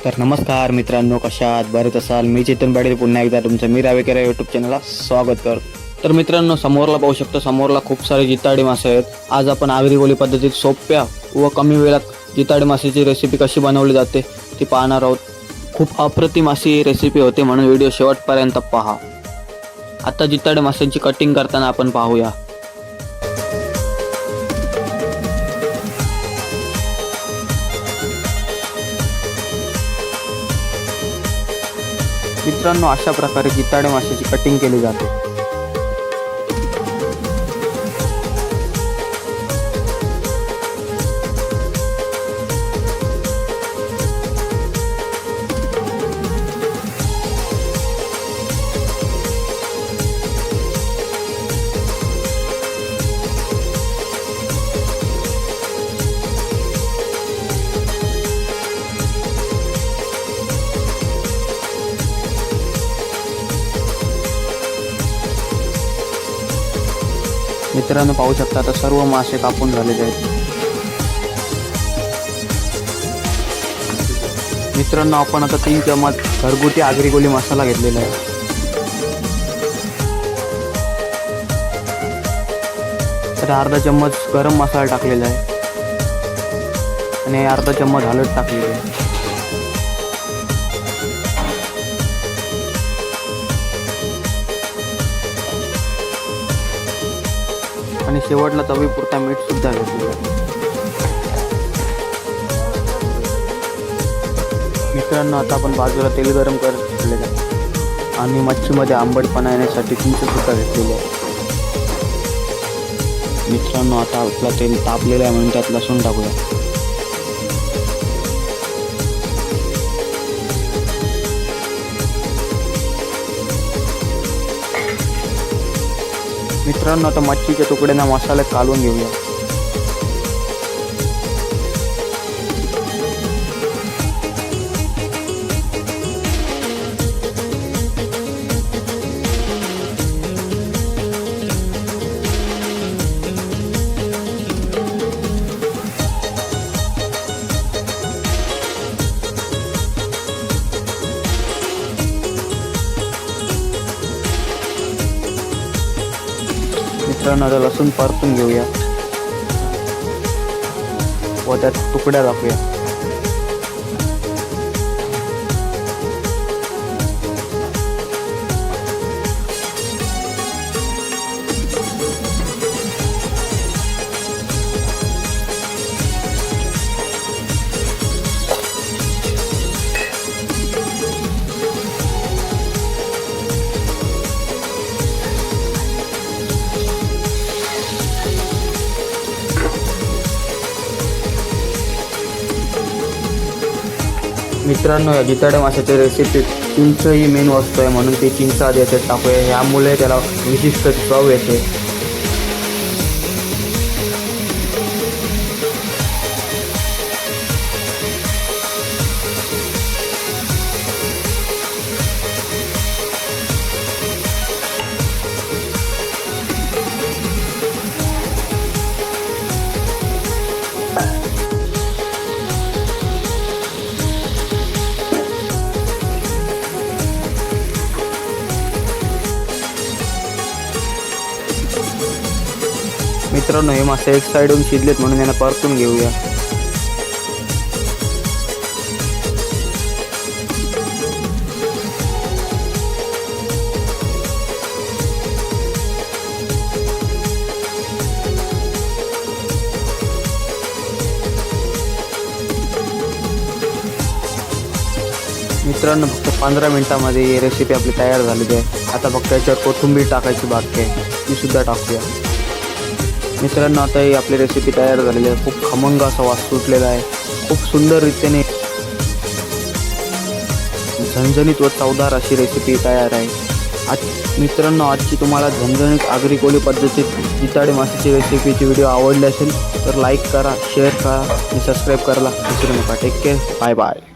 तर नमस्कार मित्रांनो, कशा आहात? बरेच असाल. मी चेतन पाटील पुन्हा एकदा तुमचं मी रावेकर यूट्यूब चॅनलला स्वागत करतो. तर मित्रांनो, समोरला पाहू शकतो, समोरला खूप सारे जिताडी मासे आहेत. आज आपण आगरी कोळी पद्धतीत सोप्या व कमी वेळात जिताडी मासेची रेसिपी कशी बनवली जाते ती पाहणार आहोत. खूप अप्रतिम अशी रेसिपी होते, म्हणून व्हिडिओ शेवटपर्यंत पहा. आता जिताडी माशांची कटिंग करताना आपण पाहूया. मित्रांनो, अशा प्रकारे जिताडे माशाची कटिंग केली जाते. मित्रांनो, पाहू शकता आता सर्व मासे कापून झालेले आहेत. मित्रांनो, आपण आता 3 चमच घरगुती आगरी कोळी मसाला घेतलेला आहे. तर अर्धा चम्मच गरम मसाला टाकलेला आहे आणि अर्धा चम्मच हळद टाकलेली आहे. आणि शेवटला चवीपुरता मीठ सुद्धा घेतलेलं आहे. मित्रांनो, आता आपण बाजूला तेल गरम करत घेतलेलं आहे आणि मच्छीमध्ये आंबटपणा येण्यासाठी चिंच सुद्धा घेतलेली आहे. मित्रांनो, आता आपला तेल तापलेलं आहे म्हणून त्यात लसूण टाकूया. मित्रांनो, आता मच्छीच्या तुकड्यांना मसाल्यात कालवून घेऊया. मित्रांनो, आता लसूण परतून घेऊया व त्यात तुकड्या टाकूया. मित्रांनो, या जिताडे माशाच्या रेसिपीत चिंच ही मेन वस्तू आहे, म्हणून ती चिंच आधी याच्यात टाकूया. ह्यामुळे त्याला विशिष्ट चव येते. मित्रांनो, हे मासे एक साईडहून शिजलेत म्हणून यांना परतून घेऊया. मित्रांनो, फक्त 15 मिनिटांमध्ये ही रेसिपी आपली तयार झालेली आहे. आता फक्त याच्यावर कोथिंबीर टाकायची बाकी आहे, ती सुद्धा टाकूया. मित्रांनो, आता ही आपली रेसिपी तयार झालेली आहे. खूप खमंग असा वास सुटलेला आहे. खूप सुंदर रीतीने झणझणीत व चवदार अशी रेसिपी तयार आहे. मित्रांनो, आजची तुम्हाला झणझणीत आगरी कोळी पद्धतीत जिताडे माशाची रेसिपीची व्हिडिओ आवडली असेल तर लाईक करा, शेअर करा आणि सबस्क्राईब करायला विसरू नका. Take care. Bye bye.